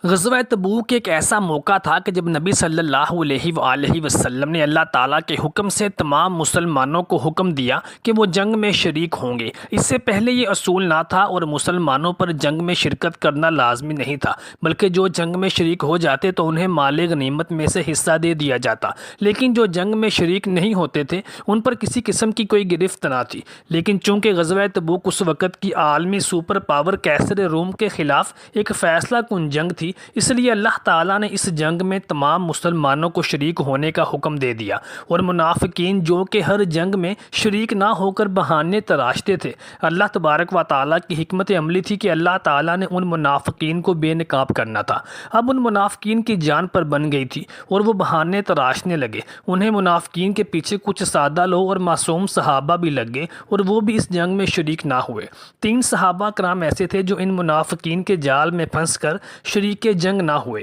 غزوہ تبوک ایک ایسا موقع تھا کہ جب نبی صلی اللہ علیہ وآلہ وسلم نے اللہ تعالیٰ کے حکم سے تمام مسلمانوں کو حکم دیا کہ وہ جنگ میں شریک ہوں گے۔ اس سے پہلے یہ اصول نہ تھا اور مسلمانوں پر جنگ میں شرکت کرنا لازمی نہیں تھا، بلکہ جو جنگ میں شریک ہو جاتے تو انہیں مال غنیمت میں سے حصہ دے دیا جاتا۔ لیکن جو جنگ میں شریک نہیں ہوتے تھے ان پر کسی قسم کی کوئی گرفت نہ تھی۔ لیکن چونکہ غزوہ تبوک اس وقت کی عالمی سپر پاور کیسر روم کے خلاف ایک فیصلہ کن جنگ تھی، اس لیے اللہ تعالیٰ نے اس جنگ میں تمام مسلمانوں کو شریک ہونے کا حکم دے دیا، اور منافقین جو کہ ہر جنگ میں شریک نہ ہو کر بہانے تراشتے تھے، اللہ تبارک و تعالیٰ کی حکمت عملی تھی کہ اللہ تعالیٰ نے ان منافقین کو بے نقاب کرنا تھا۔ اب ان منافقین کی جان پر بن گئی تھی اور وہ بہانے تراشنے لگے۔ انہیں منافقین کے پیچھے کچھ سادہ لوگ اور معصوم صحابہ بھی لگ گئے اور وہ بھی اس جنگ میں شریک نہ ہوئے۔ 3 صحابہ کرام ایسے تھے جو ان منافقین کے جال میں پھنس کر شریک جنگ نہ ہوئے۔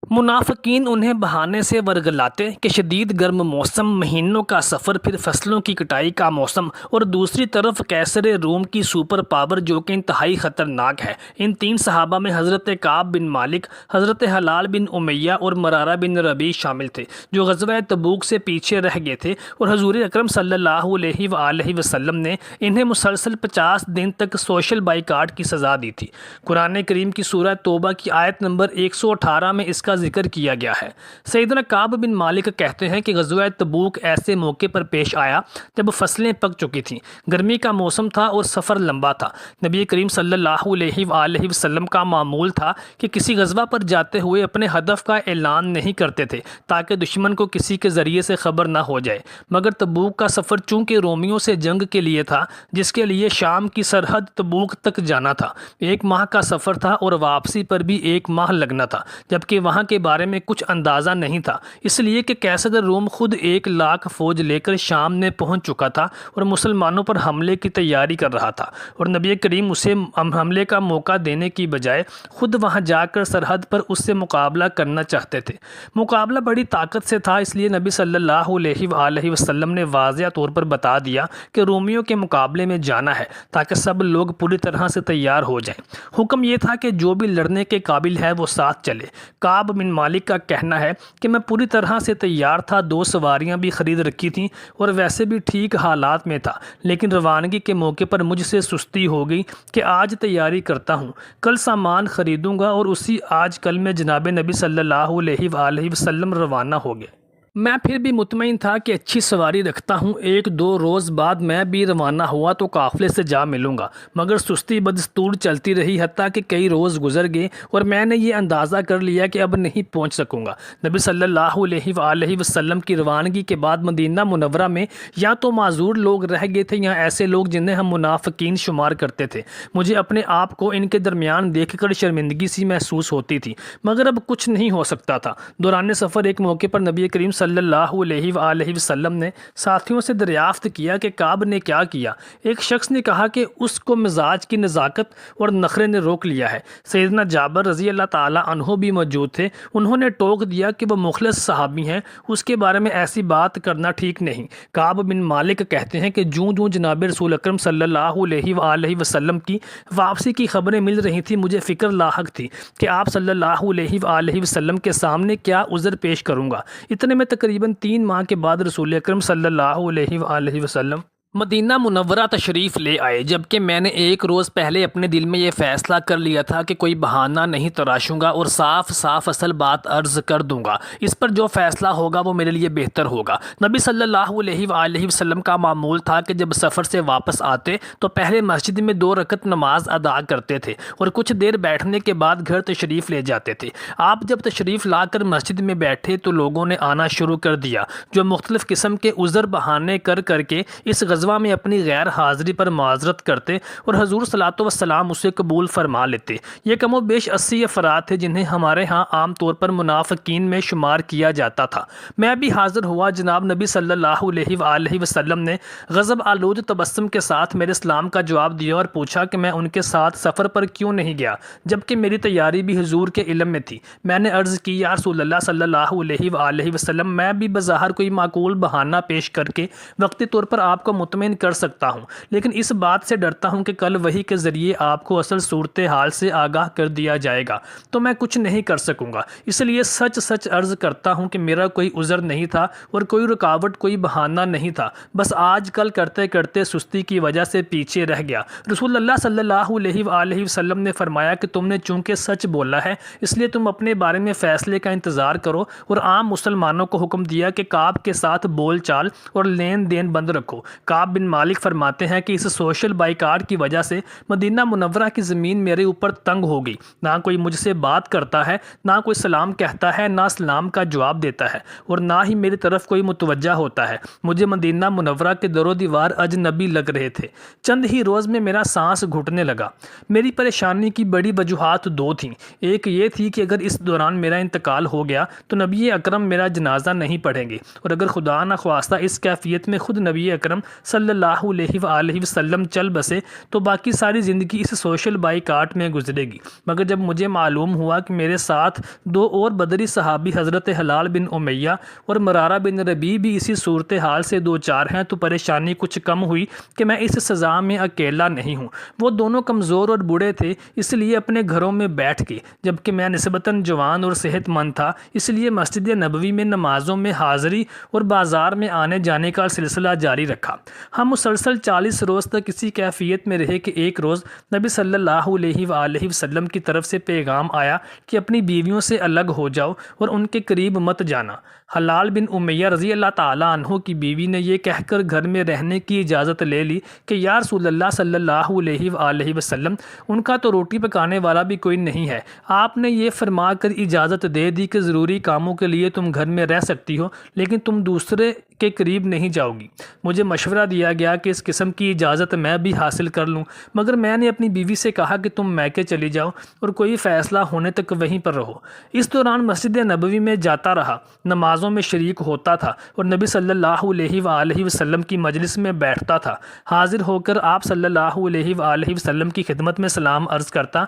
منافقین انہیں بہانے سے ورگلاتے کہ شدید گرم موسم، مہینوں کا سفر، پھر فصلوں کی کٹائی کا موسم، اور دوسری طرف کیسر روم کی سپر پاور جو کہ انتہائی خطرناک ہے۔ ان 3 صحابہ میں حضرت کعب بن مالک، حضرت حلال بن امیہ اور مرارہ بن ربیع شامل تھے، جو غزوہ تبوک سے پیچھے رہ گئے تھے، اور حضور اکرم صلی اللہ علیہ وآلہ وسلم نے انہیں مسلسل 50 دن تک سوشل بائیکاٹ کی سزا دی تھی۔ قرآن کریم کی سورہ توبہ کی آیت نمبر 118 میں اس کا ذکر کیا گیا ہے۔ سیدنا کعب بن مالک کہتے ہیں کہ غزوہ تبوک ایسے موقع پر پیش آیا جب فصلیں پک چکی تھیں، گرمی کا موسم تھا اور سفر لمبا تھا۔ نبی کریم صلی اللہ علیہ وآلہ وسلم کا معمول تھا کہ کسی غزوہ پر جاتے ہوئے اپنے ہدف کا اعلان نہیں کرتے تھے تاکہ دشمن کو کسی کے ذریعے سے خبر نہ ہو جائے، مگر تبوک کا سفر چونکہ رومیوں سے جنگ کے لیے تھا، جس کے لیے شام کی سرحد تبوک تک جانا تھا، 1 ماہ کا سفر تھا اور واپسی پر بھی 1 ماہ لگنا تھا، جبکہ وہاں کے بارے میں کچھ اندازہ نہیں تھا، اس لیے کہ کیسر روم خود 1 لاکھ فوج لے کر شام میں پہنچ چکا تھا اور مسلمانوں پر حملے کی تیاری کر رہا تھا، اور نبی کریم اسے حملے کا موقع دینے کی بجائے خود وہاں جا کر سرحد پر اس سے مقابلہ کرنا چاہتے تھے۔ مقابلہ بڑی طاقت سے تھا، اس لیے نبی صلی اللہ علیہ وآلہ وسلم نے واضح طور پر بتا دیا کہ رومیوں کے مقابلے میں جانا ہے تاکہ سب لوگ پوری طرح سے تیار ہو جائیں۔ حکم یہ تھا کہ جو بھی لڑنے کے قابل ہے وہ ساتھ چلے۔ کعب بن مالک کا کہنا ہے کہ میں پوری طرح سے تیار تھا، 2 سواریاں بھی خرید رکھی تھیں اور ویسے بھی ٹھیک حالات میں تھا، لیکن روانگی کے موقع پر مجھ سے سستی ہو گئی کہ آج تیاری کرتا ہوں، کل سامان خریدوں گا، اور اسی آج کل میں جناب نبی صلی اللہ علیہ وآلہ وسلم روانہ ہو گئے۔ میں پھر بھی مطمئن تھا کہ اچھی سواری رکھتا ہوں، 1-2 روز بعد میں بھی روانہ ہوا تو قافلے سے جا ملوں گا، مگر سستی بدستور چلتی رہی، حتیٰ کہ کئی روز گزر گئے اور میں نے یہ اندازہ کر لیا کہ اب نہیں پہنچ سکوں گا۔ نبی صلی اللہ علیہ وآلہ وسلم کی روانگی کے بعد مدینہ منورہ میں یا تو معذور لوگ رہ گئے تھے یا ایسے لوگ جنہیں ہم منافقین شمار کرتے تھے۔ مجھے اپنے آپ کو ان کے درمیان دیکھ کر شرمندگی سی محسوس ہوتی تھی، مگر اب کچھ نہیں ہو سکتا تھا۔ دوران سفر ایک موقع پر نبی کریم صلی اللہ علیہ وآلہ وسلم نے ساتھیوں سے دریافت کیا کہ کعب نے کیا کیا؟ ایک شخص نے کہا کہ اس کو مزاج کی نزاکت اور نخرے نے روک لیا ہے۔ سیدنا جابر رضی اللہ تعالی عنہ بھی موجود تھے، انہوں نے ٹوک دیا کہ وہ مخلص صحابی ہیں، اس کے بارے میں ایسی بات کرنا ٹھیک نہیں۔ کعب بن مالک کہتے ہیں کہ جوں جناب رسول اکرم صلی اللہ علیہ وآلہ وسلم کی واپسی کی خبریں مل رہی تھیں، مجھے فکر لاحق تھی کہ آپ صلی اللہ علیہ وآلہ وسلم کے سامنے کیا عذر پیش کروں گا۔ اتنے میں تقریباً 3 ماہ کے بعد رسول اکرم صلی اللہ علیہ وآلہ وسلم مدینہ منورہ تشریف لے آئے، جبکہ میں نے 1 روز پہلے اپنے دل میں یہ فیصلہ کر لیا تھا کہ کوئی بہانہ نہیں تراشوں گا اور صاف اصل بات عرض کر دوں گا، اس پر جو فیصلہ ہوگا وہ میرے لیے بہتر ہوگا۔ نبی صلی اللہ علیہ وآلہ وسلم کا معمول تھا کہ جب سفر سے واپس آتے تو پہلے مسجد میں 2 رکعت نماز ادا کرتے تھے اور کچھ دیر بیٹھنے کے بعد گھر تشریف لے جاتے تھے۔ آپ جب تشریف لا کر مسجد میں بیٹھے تو لوگوں نے آنا شروع کر دیا، جو مختلف قسم کے عذر بہانے کر کے اس غزوہ میں اپنی غیر حاضری پر معذرت کرتے اور حضور صلی اللہ علیہ وسلم اسے قبول فرما لیتے۔ یہ کم و بیش 80 افراد تھے جنہیں ہمارے ہاں عام طور پر منافقین میں شمار کیا جاتا تھا۔ میں بھی حاضر ہوا۔ جناب نبی صلی اللہ علیہ وآلہ وسلم نے غضب آلود تبسم کے ساتھ میرے سلام کا جواب دیا اور پوچھا کہ میں ان کے ساتھ سفر پر کیوں نہیں گیا، جبکہ میری تیاری بھی حضور کے علم میں تھی۔ میں نے عرض کی، یا رسول اللہ صلی اللہ علیہ وآلہ وسلم، میں بھی بظاہر کوئی معقول بہانہ پیش کر کے وقتی طور پر آپ کو مطمئن مطمئن کر سکتا ہوں، لیکن اس بات سے ڈرتا ہوں کہ کل وحی کے ذریعے آپ کو اصل صورتحال سے آگاہ کر دیا جائے گا تو میں کچھ نہیں کر سکوں گا۔ اس لیے سچ سچ عرض کرتا ہوں کہ میرا کوئی عذر نہیں تھا اور کوئی رکاوٹ، کوئی بہانہ نہیں تھا، بس آج کل کرتے کرتے سستی کی وجہ سے پیچھے رہ گیا۔ رسول اللہ صلی اللہ علیہ وآلہ وسلم نے فرمایا کہ تم نے چونکہ سچ بولا ہے اس لیے تم اپنے بارے میں فیصلے کا انتظار کرو، اور عام مسلمانوں کو حکم دیا کہ کعب کے ساتھ بول چال اور لین دین بند رکھو۔ کعب بن مالک فرماتے ہیں کہ اس سوشل بائیکاٹ کی وجہ سے مدینہ منورہ کی زمین میرے اوپر تنگ ہو گئی، نہ کوئی مجھ سے بات کرتا ہے، نہ کوئی سلام کہتا ہے، نہ سلام کا جواب دیتا ہے، اور نہ ہی میری طرف کوئی متوجہ ہوتا ہے۔ مجھے مدینہ منورہ کے در و دیوار اجنبی لگ رہے تھے۔ چند ہی روز میں میرا سانس گھٹنے لگا۔ میری پریشانی کی بڑی وجوہات دو تھیں۔ ایک یہ تھی کہ اگر اس دوران میرا انتقال ہو گیا تو نبی اکرم میرا جنازہ نہیں پڑھیں گے، اور اگر خدا نخواستہ اس کیفیت میں خود نبی اکرم صلی اللہ علیہ وآلہ وسلم چل بسے تو باقی ساری زندگی اس سوشل بائیکاٹ میں گزرے گی۔ مگر جب مجھے معلوم ہوا کہ میرے ساتھ دو اور بدری صحابی حضرت حلال بن امیہ اور مرارہ بن ربیع بھی اسی صورتحال سے دو چار ہیں تو پریشانی کچھ کم ہوئی کہ میں اس سزا میں اکیلا نہیں ہوں۔ وہ دونوں کمزور اور بوڑھے تھے، اس لیے اپنے گھروں میں بیٹھ کے، جبکہ میں نسبتاً جوان اور صحت مند تھا، اس لیے مسجد نبوی میں نمازوں میں حاضری اور بازار میں آنے جانے کا سلسلہ جاری رکھا۔ ہم مسلسل 40 روز تک اسی کیفیت میں رہے کہ ایک روز نبی صلی اللہ علیہ وآلہ وسلم کی طرف سے پیغام آیا کہ اپنی بیویوں سے الگ ہو جاؤ اور ان کے قریب مت جانا۔ حلال بن امیہ رضی اللہ تعالیٰ عنہ کی بیوی نے یہ کہہ کر گھر میں رہنے کی اجازت لے لی کہ یا رسول اللہ صلی اللہ علیہ وآلہ وسلم، ان کا تو روٹی پکانے والا بھی کوئی نہیں ہے، آپ نے یہ فرما کر اجازت دے دی کہ ضروری کاموں کے لیے تم گھر میں رہ سکتی ہو لیکن تم دوسرے کے قریب نہیں جاؤ گی۔ مجھے مشورہ دیا گیا کہ اس قسم کی اجازت میں بھی حاصل کر لوں، مگر میں نے اپنی بیوی سے کہا کہ تم میکے چلی جاؤ اور کوئی فیصلہ ہونے تک وہیں پر رہو۔ اس دوران مسجد نبوی میں جاتا رہا، نمازوں میں شریک ہوتا تھا اور نبی صلی اللہ علیہ وآلہ وسلم کی مجلس میں بیٹھتا تھا۔ حاضر ہو کر آپ صلی اللہ علیہ وآلہ وسلم کی خدمت میں سلام عرض کرتا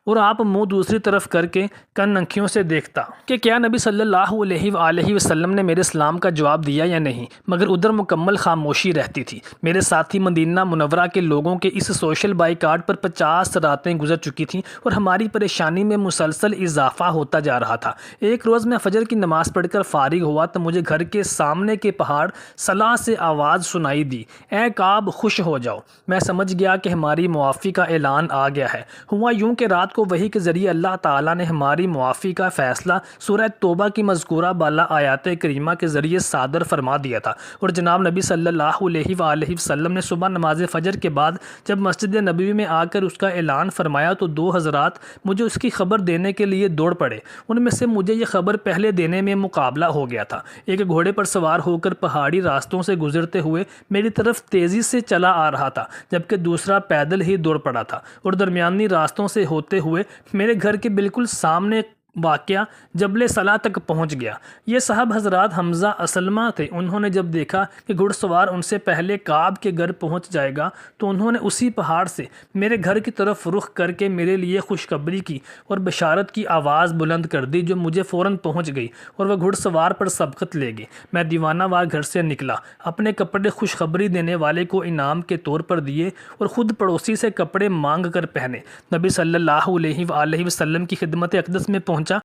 اور آپ منہ دوسری طرف کر کے کن انکھیوں سے دیکھتا کہ کیا نبی صلی اللہ علیہ وآلہ وسلم نے میرے سلام کا جواب دیا یا نہیں، مگر ادھر مکمل خاموشی رہتی تھی۔ میرے ساتھی مدینہ منورہ کے لوگوں کے اس سوشل بائیکاٹ پر 50 راتیں گزر چکی تھیں اور ہماری پریشانی میں مسلسل اضافہ ہوتا جا رہا تھا۔ ایک روز میں فجر کی نماز پڑھ کر فارغ ہوا تو مجھے گھر کے سامنے کے پہاڑ صلاح سے آواز سنائی دی، اے کعب خوش ہو جاؤ۔ میں سمجھ گیا کہ ہماری معافی کا اعلان آ گیا ہے۔ ہوا یوں کہ رات کو وحی کے ذریعے اللہ تعالیٰ نے ہماری معافی کا فیصلہ سورہ توبہ کی مذکورہ بالا آیات کریمہ کے ذریعے صادر فرما دیا تھا، اور جناب نبی صلی اللہ علیہ وآلہ وسلم نے صبح نماز فجر کے بعد جب مسجد نبوی میں آ کر اس کا اعلان فرمایا تو 2 حضرات مجھے اس کی خبر دینے کے لیے دوڑ پڑے۔ ان میں سے مجھے یہ خبر پہلے دینے میں مقابلہ ہو گیا تھا۔ ایک گھوڑے پر سوار ہو کر پہاڑی راستوں سے گزرتے ہوئے میری طرف تیزی سے چلا آ رہا تھا، جبکہ دوسرا پیدل ہی دوڑ پڑا تھا، اور درمیانی راستوں سے ہوتے ہوئے میرے گھر کے بالکل سامنے واقعہ جبل صلاح تک پہنچ گیا۔ یہ صاحب حضرات حمزہ اسلمہ تھے۔ انہوں نے جب دیکھا کہ گھڑ سوار ان سے پہلے کعب کے گھر پہنچ جائے گا تو انہوں نے اسی پہاڑ سے میرے گھر کی طرف رخ کر کے میرے لیے خوشخبری کی اور بشارت کی آواز بلند کر دی، جو مجھے فوراً پہنچ گئی اور وہ گھڑ سوار پر سبقت لے گئے۔ میں دیوانہ وار گھر سے نکلا، اپنے کپڑے خوشخبری دینے والے کو انعام کے طور پر دیے اور خود پڑوسی سے کپڑے مانگ کر پہنے۔ نبی صلی اللہ علیہ وآلہ وسلم کی خدمت اقدس میں پہنچا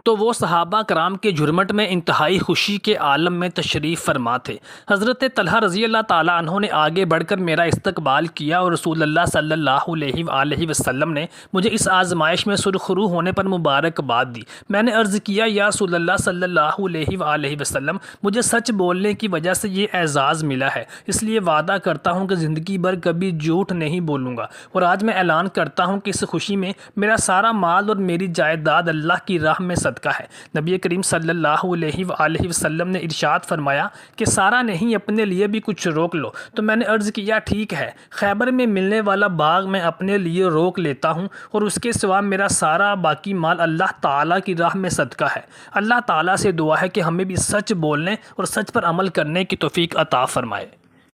تو وہ صحابہ کرام کے جھرمٹ میں انتہائی خوشی کے عالم میں تشریف فرما تھے۔ حضرت طلحہ رضی اللہ تعالیٰ عنہ نے آگے بڑھ کر میرا استقبال کیا اور رسول اللہ صلی اللہ علیہ وآلہ وسلم نے مجھے اس آزمائش میں سرخرو ہونے پر مبارکباد دی۔ میں نے عرض کیا، یا رسول اللہ صلی اللہ علیہ وآلہ وسلم، مجھے سچ بولنے کی وجہ سے یہ اعزاز ملا ہے، اس لیے وعدہ کرتا ہوں کہ زندگی بھر کبھی جھوٹ نہیں بولوں گا، اور آج میں اعلان کرتا ہوں کہ اس خوشی میں میرا سارا مال اور میری جائیداد اللہ کی راہ میں صدقہ ہے۔ نبی کریم صلی اللہ علیہ وآلہ وسلم نے ارشاد فرمایا کہ سارا نہیں، اپنے لیے بھی کچھ روک لو۔ تو میں نے عرض کیا، ٹھیک ہے، خیبر میں ملنے والا باغ میں اپنے لیے روک لیتا ہوں، اور اس کے سوا میرا سارا باقی مال اللہ تعالیٰ کی راہ میں صدقہ ہے۔ اللہ تعالیٰ سے دعا ہے کہ ہمیں بھی سچ بولنے اور سچ پر عمل کرنے کی توفیق عطا فرمائے۔